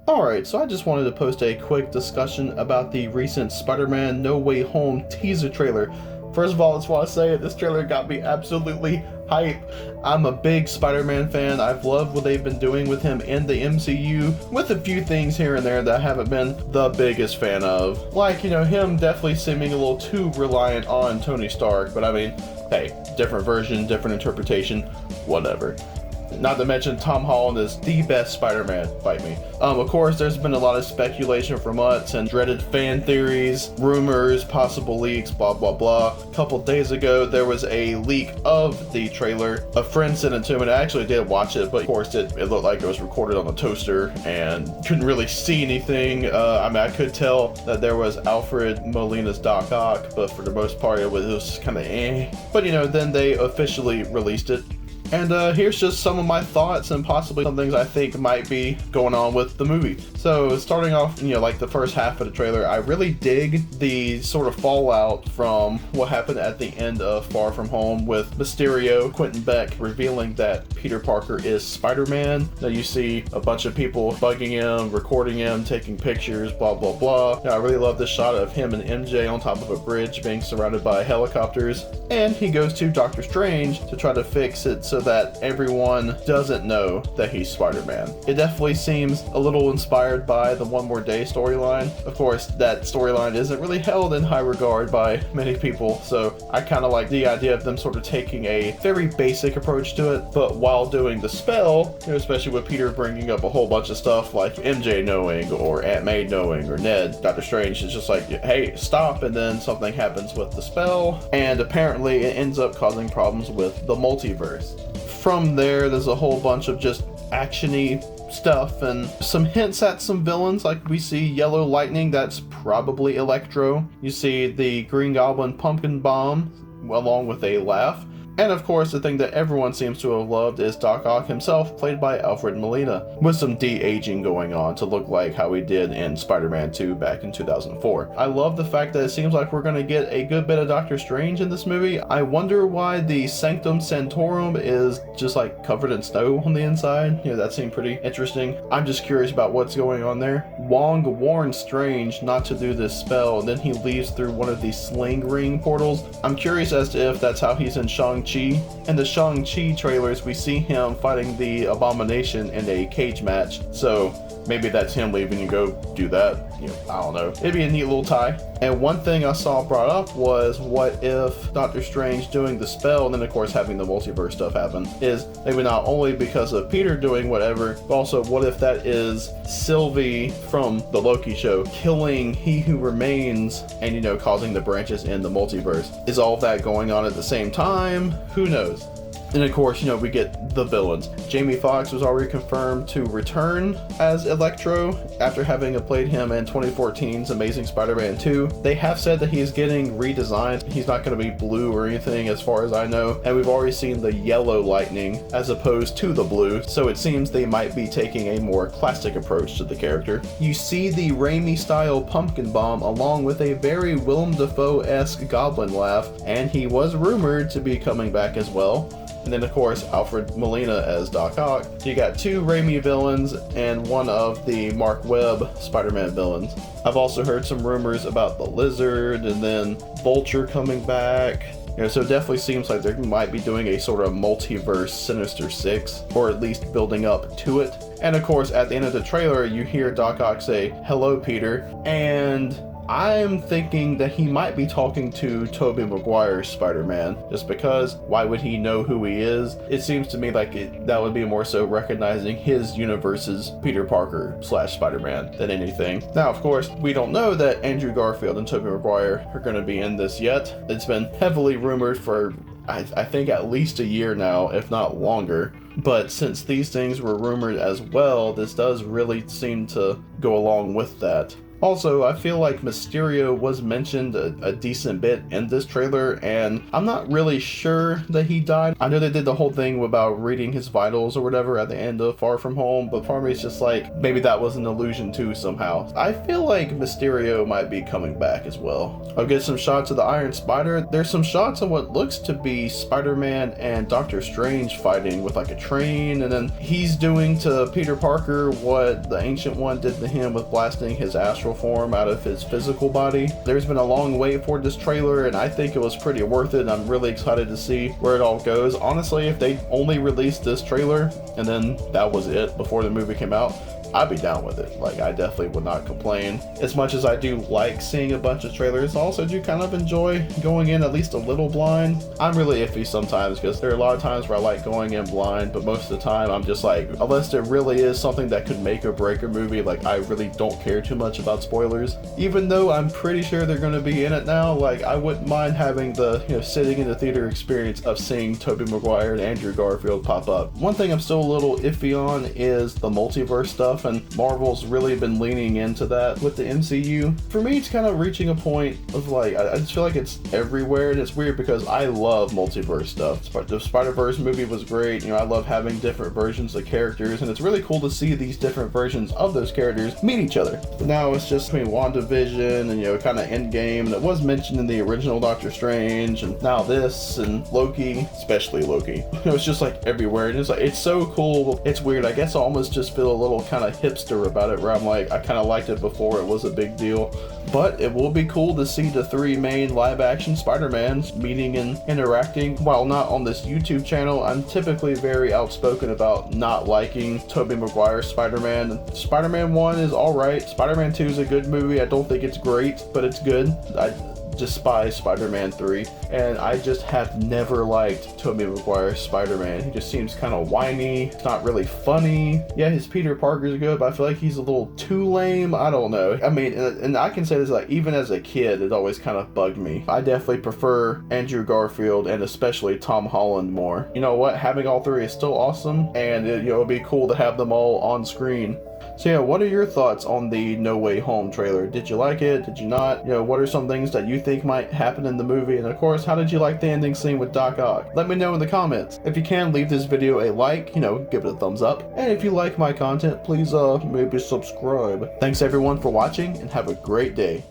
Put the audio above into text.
Alright, so I just wanted to post a quick discussion about the recent Spider-Man No Way Home teaser trailer. First of all, I just want to say this trailer got me absolutely hype. I'm a big Spider-Man fan. I've loved what they've been doing with him in the MCU, with a few things here and there that I haven't been the biggest fan of. Like, him definitely seeming a little too reliant on Tony Stark, but I mean, hey, different version, different interpretation, whatever. Not to mention Tom Holland is the best Spider-Man, fight me. Of course, there's been a lot of speculation for months and dreaded fan theories, rumors, possible leaks, blah blah blah. A couple days ago, there was a leak of the trailer. A friend sent it to me, and I actually did watch it, but of course it looked like it was recorded on a toaster and couldn't really see anything. I could tell that there was Alfred Molina's Doc Ock, but for the most part it was kind of eh. But then they officially released it. And here's just some of my thoughts and possibly some things I think might be going on with the movie. So starting off, like the first half of the trailer, I really dig the sort of fallout from what happened at the end of Far From Home with Mysterio, Quentin Beck revealing that Peter Parker is Spider-Man. Now you see a bunch of people bugging him, recording him, taking pictures, blah blah blah. Now, I really love this shot of him and MJ on top of a bridge being surrounded by helicopters. And he goes to Doctor Strange to try to fix it so that everyone doesn't know that he's Spider-Man. It definitely seems a little inspired by the One More Day storyline. Of course, that storyline isn't really held in high regard by many people, so I kind of like the idea of them sort of taking a very basic approach to it, but while doing the spell, especially with Peter bringing up a whole bunch of stuff like MJ knowing or Aunt May knowing or Ned, Doctor Strange is just like, hey, stop, and then something happens with the spell, and apparently it ends up causing problems with the multiverse. From there's a whole bunch of just actiony stuff and some hints at some villains, like we see Yellow Lightning, that's probably Electro. You see the Green Goblin Pumpkin Bomb along with a laugh. And of course, the thing that everyone seems to have loved is Doc Ock himself, played by Alfred Molina, with some de-aging going on to look like how he did in Spider-Man 2 back in 2004. I love the fact that it seems like we're going to get a good bit of Doctor Strange in this movie. I wonder why the Sanctum Sanctorum is just like covered in snow on the inside. That seemed pretty interesting. I'm just curious about what's going on there. Wong warns Strange not to do this spell, and then he leaves through one of these sling ring portals. I'm curious as to if that's how he's in Shang-Chi. In the Shang-Chi trailers, we see him fighting the Abomination in a cage match, so maybe that's him leaving to go do that. I don't know. It'd be a neat little tie. And one thing I saw brought up was, what if Doctor Strange doing the spell and then of course having the multiverse stuff happen is maybe not only because of Peter doing whatever, but also what if that is Sylvie from the Loki show killing He Who Remains and causing the branches in the multiverse? Is all of that going on at the same time? Who knows? And of course, we get the villains. Jamie Foxx was already confirmed to return as Electro after having played him in 2014's Amazing Spider-Man 2. They have said that he's getting redesigned. He's not going to be blue or anything as far as I know. And we've already seen the Yellow Lightning as opposed to the blue. So it seems they might be taking a more classic approach to the character. You see the Raimi style pumpkin bomb along with a very Willem Dafoe-esque goblin laugh. And he was rumored to be coming back as well. And then, of course, Alfred Molina as Doc Ock. So you got two Raimi villains and one of the Mark Webb Spider-Man villains. I've also heard some rumors about the Lizard and then Vulture coming back. So it definitely seems like they might be doing a sort of multiverse Sinister Six, or at least building up to it. And of course, at the end of the trailer, you hear Doc Ock say, "Hello, Peter," and I'm thinking that he might be talking to Tobey Maguire's Spider-Man, just because why would he know who he is? It seems to me like that would be more so recognizing his universe's Peter Parker / Spider-Man than anything. Now, of course, we don't know that Andrew Garfield and Tobey Maguire are going to be in this yet. It's been heavily rumored for I think at least a year now, if not longer. But since these things were rumored as well, this does really seem to go along with that. Also, I feel like Mysterio was mentioned a decent bit in this trailer, and I'm not really sure that he died. I know they did the whole thing about reading his vitals or whatever at the end of Far From Home, but part of me is just like, maybe that was an illusion too somehow. I feel like Mysterio might be coming back as well. I'll get some shots of the Iron Spider. There's some shots of what looks to be Spider-Man and Doctor Strange fighting with like a train, and then he's doing to Peter Parker what the Ancient One did to him with blasting his astral form out of his physical body. There's been a long wait for this trailer, and I think it was pretty worth it. I'm really excited to see where it all goes. Honestly, if they only released this trailer and then that was it before the movie came out, I'd be down with it. Like, I definitely would not complain. As much as I do like seeing a bunch of trailers, I also do kind of enjoy going in at least a little blind. I'm really iffy sometimes because there are a lot of times where I like going in blind, but most of the time I'm just like, unless there really is something that could make or break a movie, like, I really don't care too much about spoilers. Even though I'm pretty sure they're going to be in it now, like, I wouldn't mind having the, sitting in the theater experience of seeing Tobey Maguire and Andrew Garfield pop up. One thing I'm still a little iffy on is the multiverse stuff, and Marvel's really been leaning into that with the MCU. For me, it's kind of reaching a point of like, I just feel like it's everywhere, and it's weird because I love multiverse stuff. The Spider-Verse movie was great. I love having different versions of characters, and it's really cool to see these different versions of those characters meet each other. But now it's just between WandaVision and, kind of Endgame, and it was mentioned in the original Doctor Strange, and now this, and Loki, especially Loki. It's just like everywhere, and it's so cool. It's weird. I guess I almost just feel a little kind of hipster about it, where I'm like, I kind of liked it before it was a big deal. But it will be cool to see the three main live action Spider-Mans meeting and interacting. While not on this YouTube channel, I'm typically very outspoken about not liking Tobey Maguire's Spider-Man. Spider-Man 1 is alright. Spider-Man 2 is a good movie. I don't think it's great, but it's good. I despise Spider-Man 3, and I just have never liked Tobey Maguire's Spider-Man. He just seems kind of whiny. It's not really funny. Yeah, his Peter Parker's good, but I feel like he's a little too lame. I don't know. I mean, and I can say this, like, even as a kid, it always kind of bugged me. I definitely prefer Andrew Garfield and especially Tom Holland more. You know what? Having all three is still awesome, and it'd be cool to have them all on screen. So yeah, what are your thoughts on the No Way Home trailer? Did you like it? Did you not? What are some things that you think might happen in the movie? And of course, how did you like the ending scene with Doc Ock? Let me know in the comments. If you can, leave this video a like, give it a thumbs up. And if you like my content, please maybe subscribe. Thanks everyone for watching, and have a great day.